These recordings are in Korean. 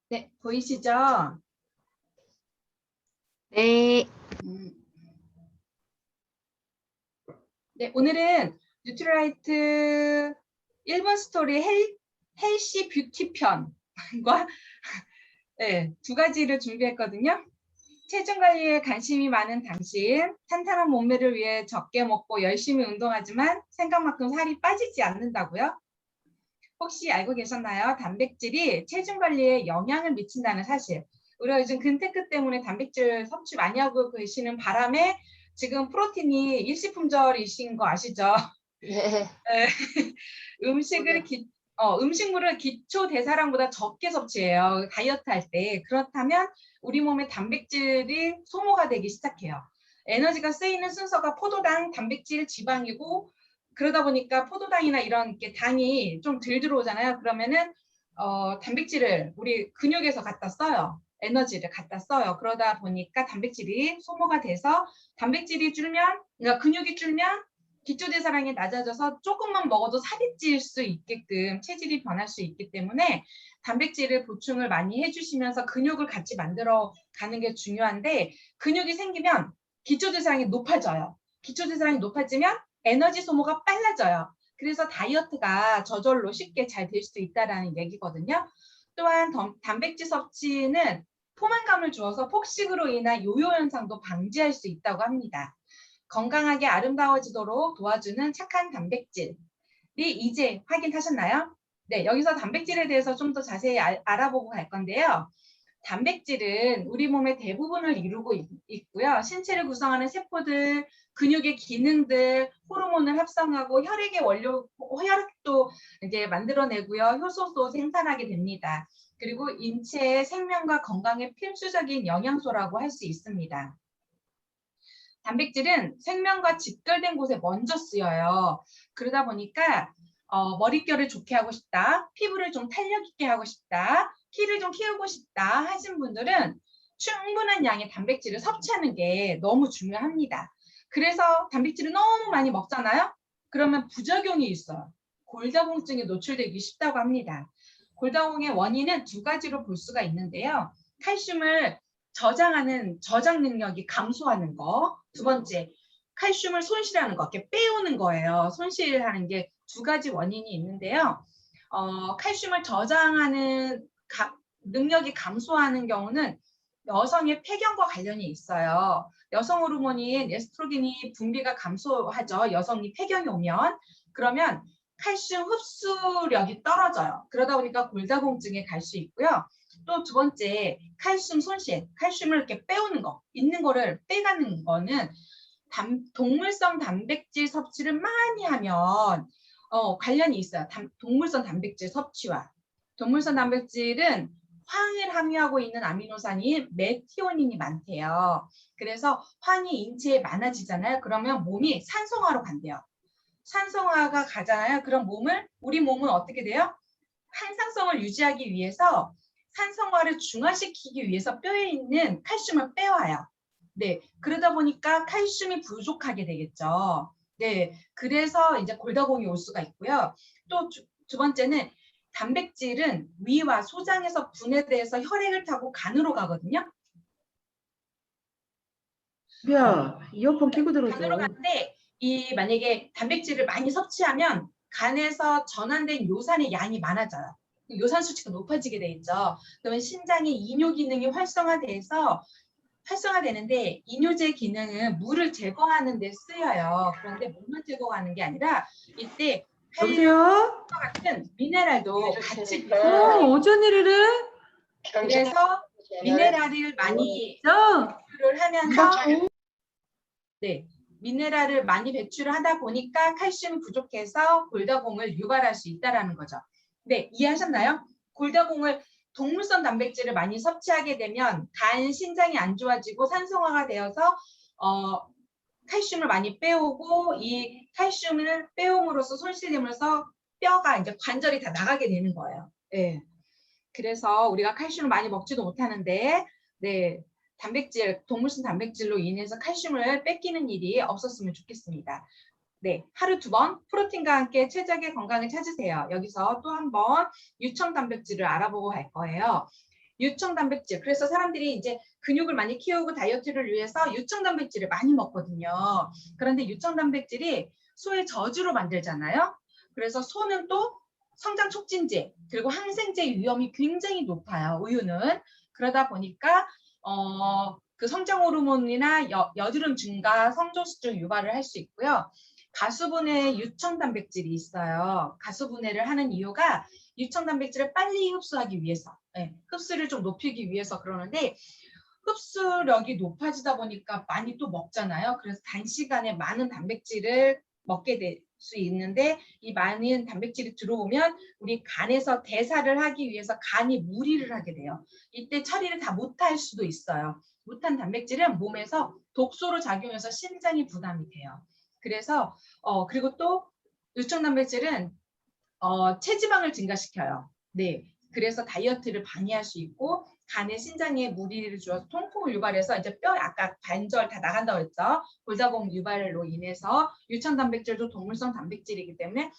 네, 보이시죠? 네. 네, 오늘은 뉴트리라이트 1번 스토리 헬시 뷰티 편과 네, 두 가지를 준비했거든요. 체중 관리에 관심이 많은 당신, 탄탄한 몸매를 위해 적게 먹고 열심히 운동하지만 생각만큼 살이 빠지지 않는다고요? 혹시 알고 계셨나요? 단백질이 체중 관리에 영향을 미친다는 사실. 우리가 요즘 근태크 때문에 단백질 섭취 많이 하고 계시는 바람에 지금 프로틴이 일시품절이신 거 아시죠? 네. 음식을 음식물을 기초 대사량보다 적게 섭취해요. 다이어트 할 때. 그렇다면 우리 몸에 단백질이 소모가 되기 시작해요. 에너지가 쓰이는 순서가 포도당, 단백질, 지방이고 그러다 보니까 포도당이나 이런 게 당이 좀 덜 들어오잖아요. 그러면은 단백질을 우리 근육에서 갖다 써요. 에너지를 갖다 써요. 그러다 보니까 단백질이 소모가 돼서 단백질이 줄면, 그러니까 근육이 줄면 기초대사량이 낮아져서 조금만 먹어도 살이 찔 수 있게끔 체질이 변할 수 있기 때문에 단백질을 보충을 많이 해주시면서 근육을 같이 만들어 가는 게 중요한데, 근육이 생기면 기초대사량이 높아져요. 기초대사량이 높아지면 에너지 소모가 빨라져요. 그래서 다이어트가 저절로 쉽게 잘 될 수 있다는 얘기거든요. 또한 단백질 섭취는 포만감을 주어서 폭식으로 인한 요요 현상도 방지할 수 있다고 합니다. 건강하게 아름다워지도록 도와주는 착한 단백질이 이제 확인하셨나요? 네, 여기서 단백질에 대해서 좀 더 자세히 알아보고 갈 건데요. 단백질은 우리 몸의 대부분을 이루고 있고요. 신체를 구성하는 세포들, 근육의 기능들, 호르몬을 합성하고 혈액의 원료, 혈액도 이제 만들어내고요. 효소도 생산하게 됩니다. 그리고 인체의 생명과 건강에 필수적인 영양소라고 할 수 있습니다. 단백질은 생명과 직결된 곳에 먼저 쓰여요. 그러다 보니까 머릿결을 좋게 하고 싶다, 피부를 좀 탄력 있게 하고 싶다, 키를 좀 키우고 싶다 하신 분들은 충분한 양의 단백질을 섭취하는 게 너무 중요합니다. 그래서 단백질을 너무 많이 먹잖아요. 그러면 부작용이 있어요. 골다공증에 노출되기 쉽다고 합니다. 골다공의 원인은 두 가지로 볼 수가 있는데요. 칼슘을 저장하는 저장 능력이 감소하는 거. 두 번째, 칼슘을 손실하는 거, 이렇게 빼오는 거예요. 손실하는 게 두 가지 원인이 있는데요. 칼슘을 저장하는 능력이 감소하는 경우는 여성의 폐경과 관련이 있어요. 여성 호르몬인 에스트로겐이 분비가 감소하죠. 여성이 폐경이 오면. 그러면 칼슘 흡수력이 떨어져요. 그러다 보니까 골다공증에 갈 수 있고요. 또 두 번째, 칼슘 손실, 칼슘을 이렇게 빼오는 거, 있는 거를 빼가는 거는 동물성 단백질 섭취를 많이 하면 관련이 있어요. 동물성 단백질 섭취와. 동물성 단백질은 황을 함유하고 있는 아미노산인 메티오닌이 많대요. 그래서 황이 인체에 많아지잖아요. 그러면 몸이 산성화로 간대요. 산성화가 가잖아요. 그럼 우리 몸은 어떻게 돼요? 항상성을 유지하기 위해서 산성화를 중화시키기 위해서 뼈에 있는 칼슘을 빼와요. 네, 그러다 보니까 칼슘이 부족하게 되겠죠. 네, 그래서 이제 골다공이 올 수가 있고요. 또 두 번째는 단백질은 위와 소장에서 분해돼서 혈액을 타고 간으로 가거든요. 야, 이어폰 끼고 들어줘. 간으로 가는데 만약에 단백질을 많이 섭취하면 간에서 전환된 요산의 양이 많아져요. 요산 수치가 높아지게 돼 있죠. 그러면 신장의 이뇨 기능이 활성화되는데 이뇨제 기능은 물을 제거하는 데 쓰여요. 그런데 물만 제거하는 게 아니라 이때 여보세요? 같은 미네랄도 같이 어쩐 일이래? 그래서 미네랄을 많이 배출을 하면서 미네랄을 많이 배출을 하다 보니까 칼슘이 부족해서 골다공을 유발할 수 있다는 거죠. 네, 이해하셨나요? 골다공을 동물성 단백질을 많이 섭취하게 되면 간, 신장이 안 좋아지고 산성화가 되어서 칼슘을 많이 빼오고 이 칼슘을 빼옴으로써 손실됨으로써 뼈가 이제 관절이 다 나가게 되는 거예요. 네. 그래서 우리가 칼슘을 많이 먹지도 못하는데, 네, 동물성 단백질로 인해서 칼슘을 뺏기는 일이 없었으면 좋겠습니다. 네, 하루 2번 프로틴과 함께 최적의 건강을 찾으세요. 여기서 또 한 번 유청 단백질을 알아보고 갈 거예요. 유청 단백질. 그래서 사람들이 이제 근육을 많이 키우고 다이어트를 위해서 유청 단백질을 많이 먹거든요. 그런데 유청 단백질이 소의 저주로 만들잖아요. 그래서 소는 또 성장 촉진제 그리고 항생제 위험이 굉장히 높아요. 우유는. 그러다 보니까 그 성장 호르몬이나 여드름 증가, 성조수증 유발을 할 수 있고요. 가수분해 유청 단백질이 있어요. 가수분해를 하는 이유가 유청 단백질을 빨리 흡수하기 위해서, 흡수를 좀 높이기 위해서 그러는데 흡수력이 높아지다 보니까 많이 또 먹잖아요. 그래서 단시간에 많은 단백질을 먹게 될 수 있는데 이 많은 단백질이 들어오면 우리 간에서 대사를 하기 위해서 간이 무리를 하게 돼요. 이때 처리를 다 못할 수도 있어요. 못한 단백질은 몸에서 독소로 작용해서 신장이 부담이 돼요. 그래서 그리고 또 유청 단백질은 체지방을 증가시켜요. 네. 그래서 다이어트를 방해할 수 있고 간에 신장에 무리를 주어서 통풍을 유발해서 이제 뼈 아까 관절 다 나간다고 했죠. 골다공 유발로 인해서 유청 단백질도 동물성 단백질이기 때문에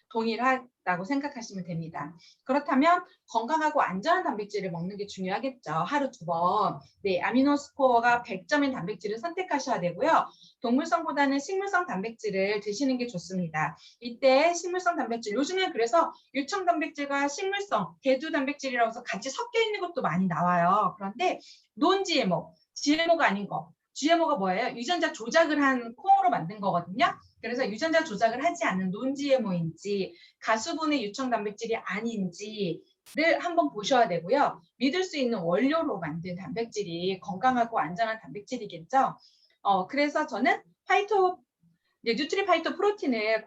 동일하다고 생각하시면 됩니다. 그렇다면 건강하고 안전한 단백질을 먹는 게 중요하겠죠. 하루 2번. 네, 아미노스코어가 100점인 단백질을 선택하셔야 되고요. 동물성보다는 식물성 단백질을 드시는 게 좋습니다. 이때 식물성 단백질, 요즘엔 그래서 유청 단백질과 식물성, 개두 단백질이라고 해서 같이 섞여 있는 것도 많이 나와요. 그런데 non-GMO, GMO가 아닌 거. GMO가 뭐예요? 유전자 조작을 한 콩으로 만든 거거든요. 그래서 유전자 조작을 하지 않는 non-GMO인지 가수분해 유청 단백질이 아닌지를 한번 보셔야 되고요. 믿을 수 있는 원료로 만든 단백질이 건강하고 안전한 단백질이겠죠. 그래서 저는 뉴트리 파이토 프로틴을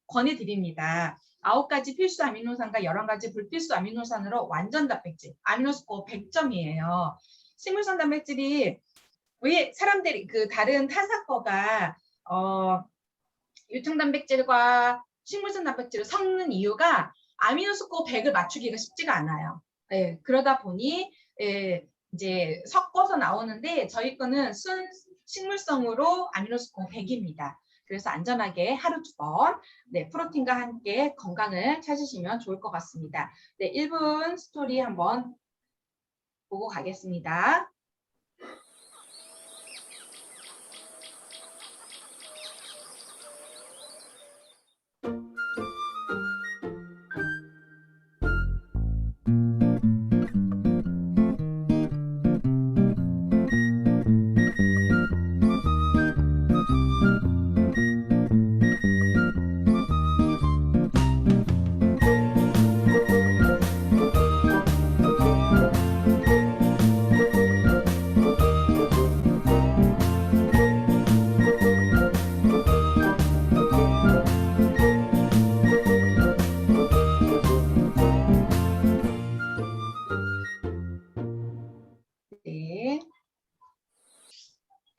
권해드립니다. 9가지 필수 아미노산과 11가지 불필수 아미노산으로 완전 단백질, 아미노스코어 100점이에요. 식물성 단백질이 왜 사람들이 다른 타사 거가 유청 단백질과 식물성 단백질을 섞는 이유가 아미노스코어 100을 맞추기가 쉽지가 않아요. 네, 그러다 보니 이제 섞어서 나오는데 저희 거는 식물성으로 아미노스코어 100입니다. 그래서 안전하게 하루 2번 프로틴과 함께 건강을 찾으시면 좋을 것 같습니다. 네, 1분 스토리 한번 보고 가겠습니다. 네.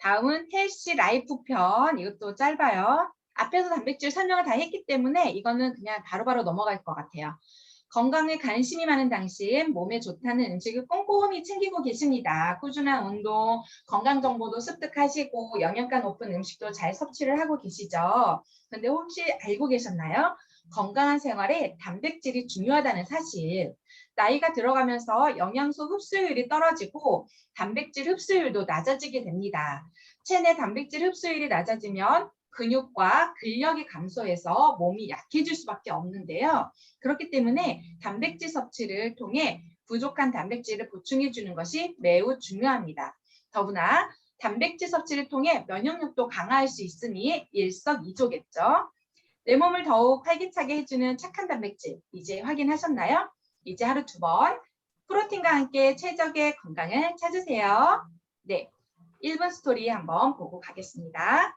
다음은 헬시 라이프 편. 이것도 짧아요. 앞에서 단백질 설명을 다 했기 때문에 이거는 그냥 바로바로 넘어갈 것 같아요. 건강에 관심이 많은 당신, 몸에 좋다는 음식을 꼼꼼히 챙기고 계십니다. 꾸준한 운동, 건강 정보도 습득하시고 영양가 높은 음식도 잘 섭취를 하고 계시죠. 근데 혹시 알고 계셨나요? 건강한 생활에 단백질이 중요하다는 사실. 나이가 들어가면서 영양소 흡수율이 떨어지고 단백질 흡수율도 낮아지게 됩니다. 체내 단백질 흡수율이 낮아지면 근육과 근력이 감소해서 몸이 약해질 수밖에 없는데요. 그렇기 때문에 단백질 섭취를 통해 부족한 단백질을 보충해 주는 것이 매우 중요합니다. 더구나 단백질 섭취를 통해 면역력도 강화할 수 있으니 일석이조겠죠. 내 몸을 더욱 활기차게 해주는 착한 단백질, 이제 확인하셨나요? 이제 하루 2번 프로틴과 함께 최적의 건강을 찾으세요. 네, 1분 스토리 한번 보고 가겠습니다.